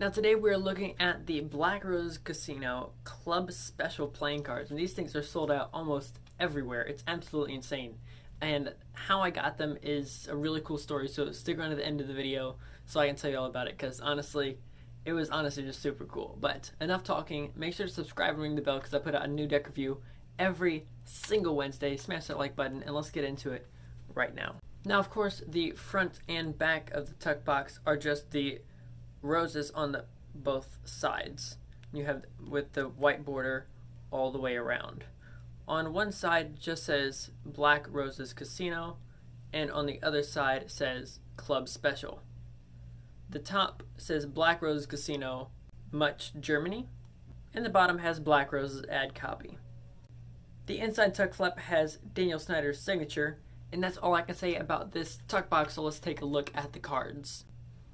Now today we're looking at the Black Rose Casino Club Special playing cards, and these things are sold out almost everywhere. It's absolutely insane. And how I got them is a really cool story, so stick around to the end of the video so I can tell you all about it, because honestly, it was honestly just super cool. But enough talking, make sure to subscribe and ring the bell because I put out a new deck review every single Wednesday. Smash that like button and let's get into it right now. Now of course the front and back of the tuck box are just the roses on the both sides. You have with the white border all the way around. On one side just says Black Roses Casino, and on the other side says Club Special. The top says Black Roses Casino, Much Germany, and the bottom has Black Roses Ad Copy. The inside tuck flap has Daniel Snyder's signature, and that's all I can say about this tuck box, so let's take a look at the cards.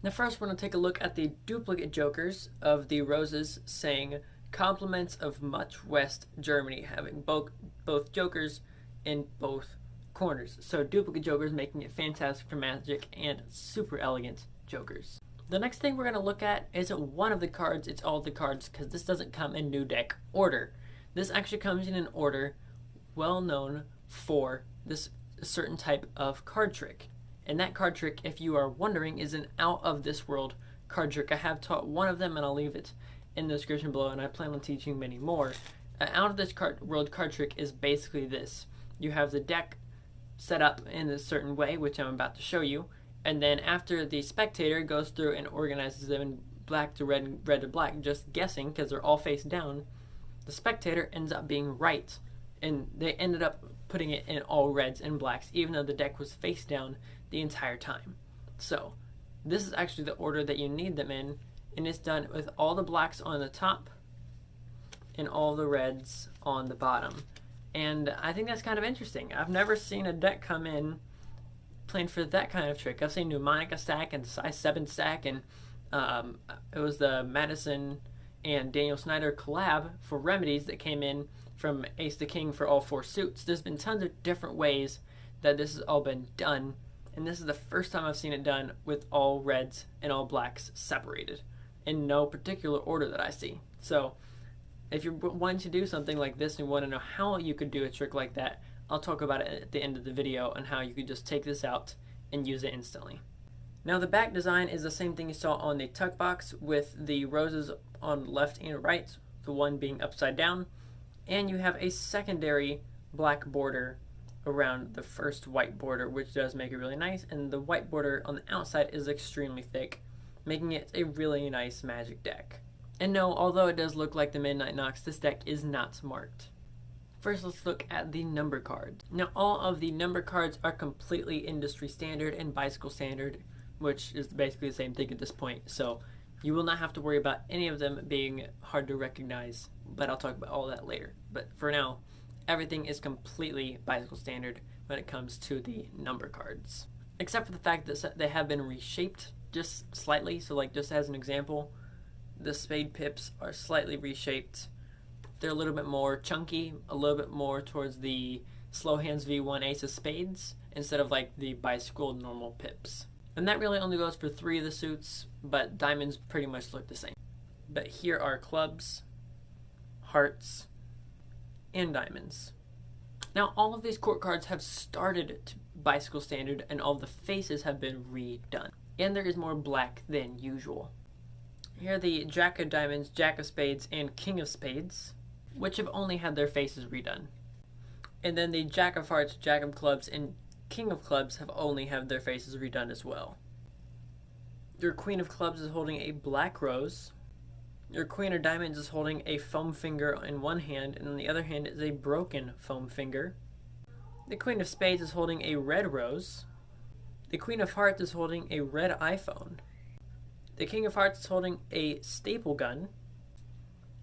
Now first we're going to take a look at the duplicate jokers of the roses saying compliments of Much West Germany, having both jokers in both corners. So duplicate jokers, making it fantastic for Magic and super elegant jokers. The next thing we're going to look at isn't one of the cards, it's all the cards, because this doesn't come in new deck order. This actually comes in an order well known for this certain type of card trick. And that card trick, if you are wondering, is an out of this world card trick. I have taught one of them and I'll leave it in the description below, and I plan on teaching many more. Out of this world card trick is basically this. You have the deck set up in a certain way, which I'm about to show you, and then after the spectator goes through and organizes them in black to red and red to black, just guessing because they're all face down, the spectator ends up being right. And they ended up putting it in all reds and blacks, even though the deck was face down the entire time. So this is actually the order that you need them in, and it's done with all the blacks on the top and all the reds on the bottom. And I think that's kind of interesting. I've never seen a deck come in playing for that kind of trick. I've seen Pneumonica stack and size 7 stack, and it was the Madison and Daniel Snyder collab for Remedies that came in from Ace to King for all 4 suits. There's been tons of different ways that this has all been done, and this is the first time I've seen it done with all reds and all blacks separated in no particular order that I see. So if you're wanting to do something like this and want to know how you could do a trick like that, I'll talk about it at the end of the video and how you could just take this out and use it instantly. Now the back design is the same thing you saw on the tuck box, with the roses on left and right, the one being upside down, and you have a secondary black border around the first white border, which does make it really nice, and the white border on the outside is extremely thick, making it a really nice Magic deck. And no, although it does look like the Midnight Knox, this deck is not marked. First, let's look at the number cards. Now all of the number cards are completely industry standard and bicycle standard, which is basically the same thing at this point, so you will not have to worry about any of them being hard to recognize, but I'll talk about all that later. But for now, everything is completely bicycle standard when it comes to the number cards. Except for the fact that they have been reshaped just slightly, so like just as an example, the spade pips are slightly reshaped. They're a little bit more chunky, a little bit more towards the Slow Hands V1 Ace of Spades, instead of like the bicycle normal pips. And that really only goes for 3 of the suits, but diamonds pretty much look the same. But here are clubs, hearts, and diamonds. Now all of these court cards have started to bicycle standard, and all the faces have been redone. And there is more black than usual. Here are the Jack of Diamonds, Jack of Spades, and King of Spades, which have only had their faces redone. And then the Jack of Hearts, Jack of Clubs, and King of Clubs have only had their faces redone as well. Your Queen of Clubs is holding a black rose. Your Queen of Diamonds is holding a foam finger in one hand, and on the other hand is a broken foam finger. The Queen of Spades is holding a red rose. The Queen of Hearts is holding a red iPhone. The King of Hearts is holding a staple gun.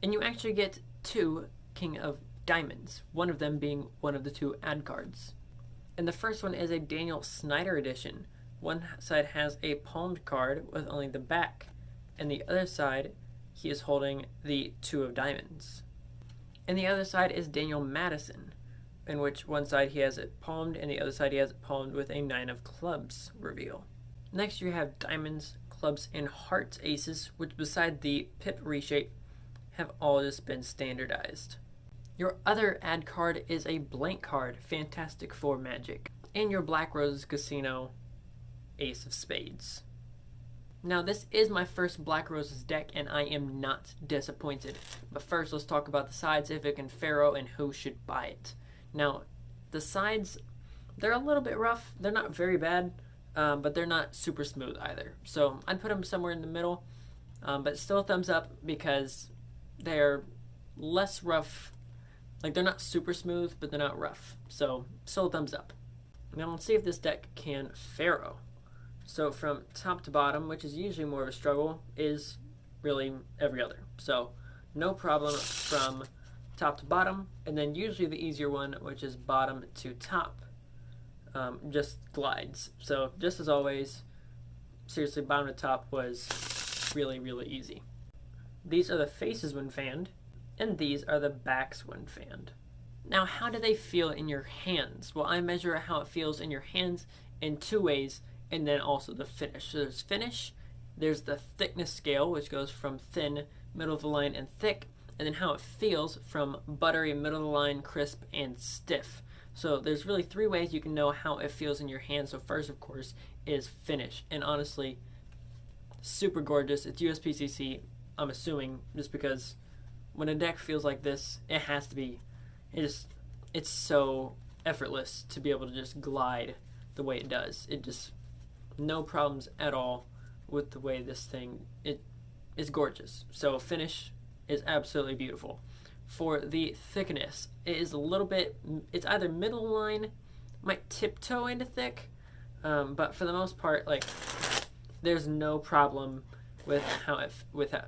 And you actually get 2 King of Diamonds, one of them being one of the 2 ad cards. And the first one is a Daniel Snyder edition. One side has a palmed card with only the back, and the other side he is holding the 2 of diamonds. And the other side is Daniel Madison, in which one side he has it palmed and the other side he has it palmed with a 9 of clubs reveal. Next you have diamonds, clubs, and hearts aces, which beside the pip reshape have all just been standardized. Your other ad card is a blank card, fantastic for Magic, and your Black Rose Casino Ace of Spades. Now this is my first Black Roses deck and I am not disappointed. But first let's talk about the sides, if it can Faro, and who should buy it. Now the sides, they're a little bit rough. They're not very bad, but they're not super smooth either. So I'd put them somewhere in the middle, but still a thumbs up because they're less rough. Like they're not super smooth, but they're not rough. So still a thumbs up. Now let's see if this deck can Faro. So from top to bottom, which is usually more of a struggle, is really every other. So no problem from top to bottom, and then usually the easier one, which is bottom to top, just glides. So just as always, seriously, bottom to top was really, really easy. These are the faces when fanned, and these are the backs when fanned. Now, how do they feel in your hands? Well, I measure how it feels in your hands in two ways, and then also the finish. So there's finish, there's the thickness scale, which goes from thin, middle of the line, and thick, and then how it feels from buttery, middle of the line, crisp, and stiff. So there's really three ways you can know how it feels in your hands. So first, of course, is finish. And honestly, super gorgeous. It's USPCC, I'm assuming, just because when a deck feels like this, it has to be, it's so effortless to be able to just glide the way it does. It just, no problems at all with the way this thing, it is gorgeous. So finish is absolutely beautiful. For the thickness, it is a little bit, it's either middle line, might tiptoe into thick, but for the most part, like, there's no problem with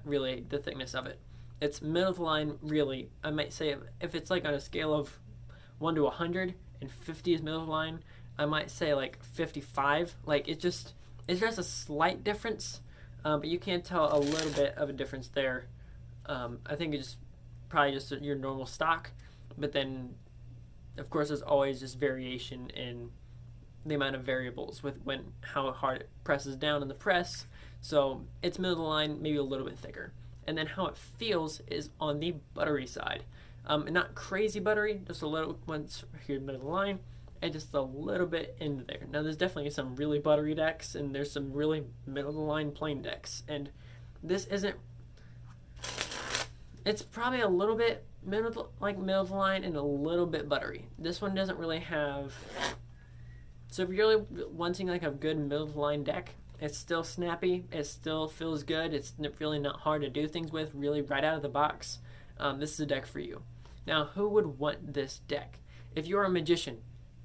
really the thickness of it. It's middle of the line, really. I might say if it's like on a scale of 1 to 100 and 50 is middle of the line, I might say like 55. Like it's just a slight difference, but you can tell a little bit of a difference there. I think it's probably just your normal stock, but then of course there's always just variation in the amount of variables with how hard it presses down in the press. So it's middle of the line, maybe a little bit thicker. And then how it feels is on the buttery side. Not crazy buttery, just a little once here middle of the line, and just a little bit into there. Now there's definitely some really buttery decks, and there's some really middle of the line plain decks. And this isn't, it's probably a little bit middle of the line and a little bit buttery. This one doesn't really have, so if you're really wanting like a good middle of the line deck, it's still snappy, it still feels good, it's really not hard to do things with, really right out of the box. This is a deck for you. Now, who would want this deck? If you're a magician,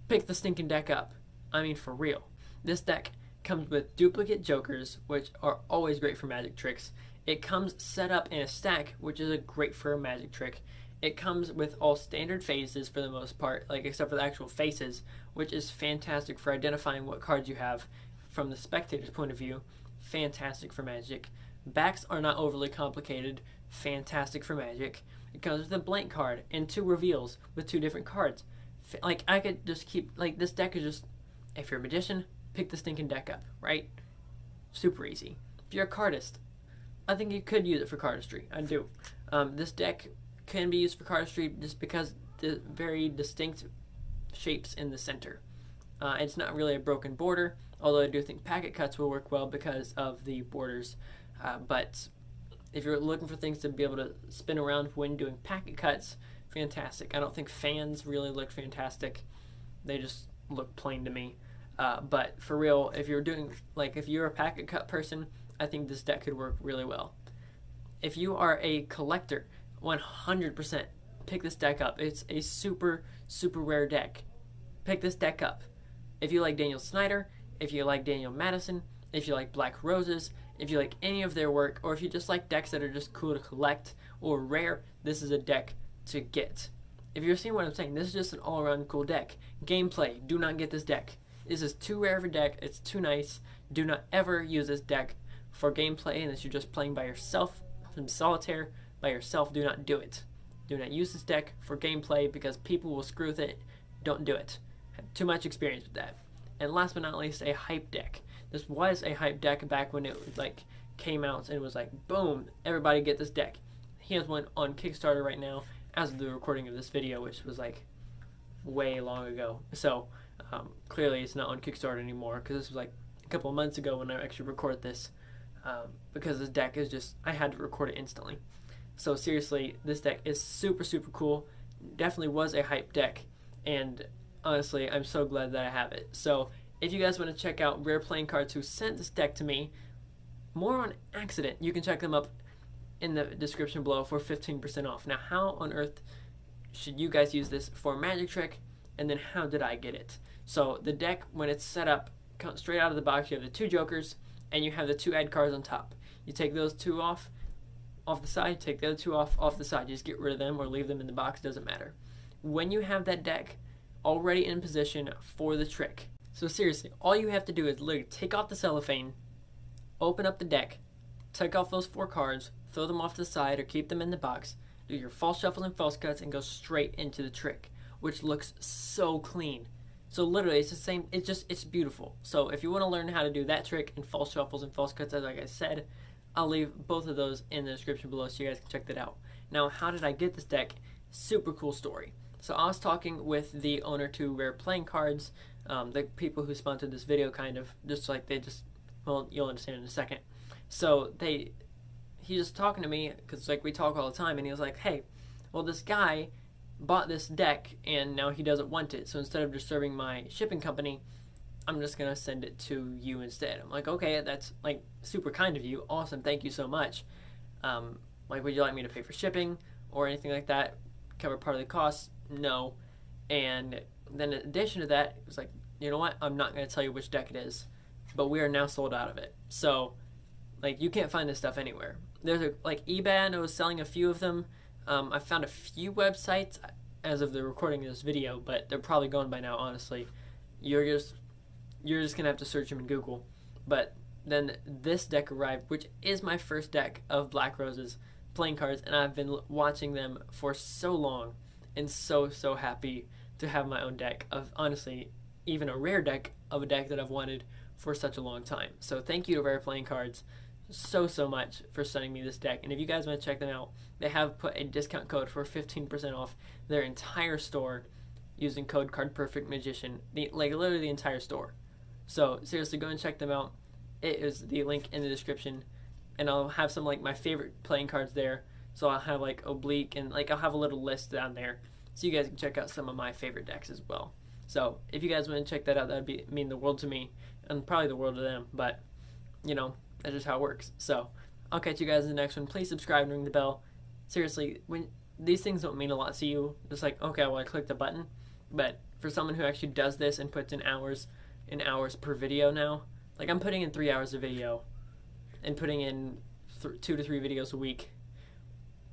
pick the stinking deck up. I mean, for real. This deck comes with duplicate jokers, which are always great for magic tricks. It comes set up in a stack, which is great for a magic trick. It comes with all standard phases for the most part, like except for the actual faces, which is fantastic for identifying what cards you have. From the spectator's point of view, fantastic for Magic. Backs are not overly complicated, fantastic for Magic. It comes with a blank card and 2 reveals with 2 different cards. Like, I could just keep, like, this deck is just, if you're a magician, pick the stinking deck up, right? Super easy. If you're a cardist, I think you could use it for cardistry. I do. This deck can be used for cardistry just because the very distinct shapes in the center. It's not really a broken border, although I do think packet cuts will work well because of the borders. But if you're looking for things to be able to spin around when doing packet cuts, fantastic. I don't think fans really look fantastic. They just look plain to me. But for real, if you're doing, like, if you're a packet cut person, I think this deck could work really well. If you are a collector, 100% pick this deck up. It's a super, super rare deck. Pick this deck up. If you like Daniel Snyder, if you like Daniel Madison, if you like Black Roses, if you like any of their work, or if you just like decks that are just cool to collect or rare, this is a deck to get. If you're seeing what I'm saying, this is just an all-around cool deck. Gameplay, do not get this deck. This is too rare of a deck, it's too nice. Do not ever use this deck for gameplay unless you're just playing by yourself, in solitaire, by yourself. Do not do it. Do not use this deck for gameplay because people will screw with it. Don't do it. Too much experience with that. And last but not least, a hype deck. This was a hype deck back when it like came out and it was like, boom, everybody get this deck. He has one on Kickstarter right now as of the recording of this video, which was like way long ago. So clearly it's not on Kickstarter anymore because this was like a couple of months ago when I actually recorded this, because this deck is just, I had to record it instantly. So seriously, this deck is super, super cool. Definitely was a hype deck, and honestly, I'm so glad that I have it. So if you guys want to check out Rare Playing Cards who sent this deck to me, more on accident, you can check them up in the description below for 15% off. Now, how on earth should you guys use this for a magic trick, and then how did I get it? So the deck, when it's set up, straight out of the box, you have the 2 jokers, and you have the 2 ad cards on top. You take those 2 off the side, take the other 2 off the side. You just get rid of them or leave them in the box, doesn't matter. When you have that deck already in position for the trick, so seriously, all you have to do is literally take off the cellophane, open up the deck, take off those 4 cards, throw them off to the side or keep them in the box, do your false shuffles and false cuts, and go straight into the trick, which looks so clean. So literally, it's the same. It's beautiful. So if you want to learn how to do that trick and false shuffles and false cuts, as like I said, I'll leave both of those in the description below so you guys can check that out. Now, how did I get this deck? Super cool story. So I was talking with the owner to Rare Playing Cards, the people who sponsored this video, kind of, well, you'll understand in a second. So he's just talking to me because like we talk all the time, and he was like, hey, well, this guy bought this deck and now he doesn't want it, so instead of just serving my shipping company, I'm just gonna send it to you instead. I'm like, okay, that's like super kind of you, awesome, thank you so much. Like, would you like me to pay for shipping or anything like that, cover part of the cost? No. And then in addition to that, it was like, you know what, I'm not gonna tell you which deck it is, but we are now sold out of it. So like, you can't find this stuff anywhere. There's like eBay, I know, is selling a few of them. I found a few websites as of the recording of this video, but they're probably gone by now, honestly. You're just gonna have to search them in Google. But then this deck arrived, which is my first deck of Black Rose's playing cards, and I've been watching them for so long, and so happy to have my own deck of, honestly, even a rare deck of a deck that I've wanted for such a long time. So thank you to Rare Playing Cards so much for sending me this deck. And if you guys want to check them out, they have put a discount code for 15% off their entire store using code cardperfectmagician, like literally the entire store. So seriously, go and check them out. It is the link in the description, and I'll have some like my favorite playing cards there. So I'll have like oblique, and like I'll have a little list down there so you guys can check out some of my favorite decks as well. So if you guys want to check that out, that would mean the world to me, and probably the world to them, but you know, that's just how it works. So I'll catch you guys in the next one. Please subscribe and ring the bell. Seriously, when these things don't mean a lot to you, just like, okay, well, I clicked the button, but for someone who actually does this and puts in hours per video now, like I'm putting in 3 hours of video and putting in 2 to 3 videos a week,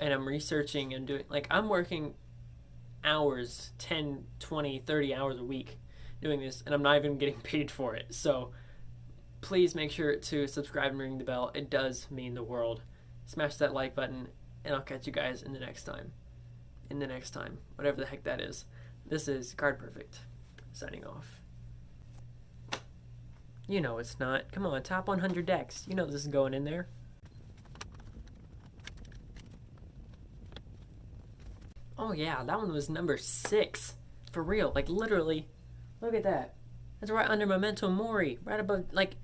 and I'm researching and doing, like, I'm working hours, 10, 20, 30 hours a week doing this, and I'm not even getting paid for it. So please make sure to subscribe and ring the bell. It does mean the world. Smash that like button, and I'll catch you guys in the next time. Whatever the heck that is. This is Card Perfect, signing off. You know it's not. Come on, top 100 decks. You know this is going in there. Oh yeah, that one was number 6. For real, like literally. Look at that. That's right under Memento Mori. Right above, like,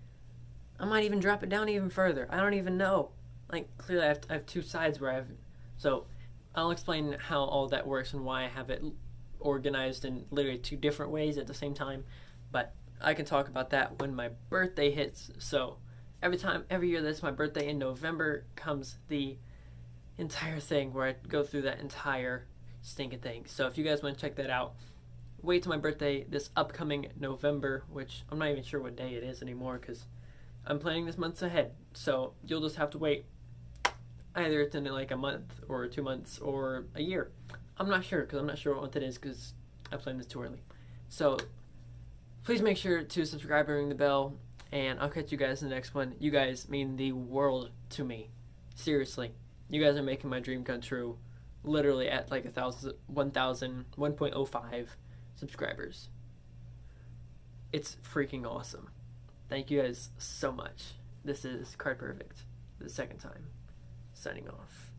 I might even drop it down even further. I don't even know. Like, clearly I have 2 sides where I have, so I'll explain how all that works and why I have it organized in literally 2 different ways at the same time. But I can talk about that when my birthday hits. So every year that's my birthday in November comes the entire thing where I go through that entire stinking thing. So if you guys want to check that out, wait till my birthday this upcoming November, which I'm not even sure what day it is anymore because I'm planning this months ahead. So you'll just have to wait. Either it's in like a month or 2 months or a year. I'm not sure because I'm not sure what month it is because I planned this too early. So please make sure to subscribe and ring the bell, and I'll catch you guys in the next one. You guys mean the world to me. Seriously. You guys are making my dream come true. Literally at like 1.05 subscribers. It's freaking awesome. Thank you guys so much. This is Card Perfect, the second time, signing off.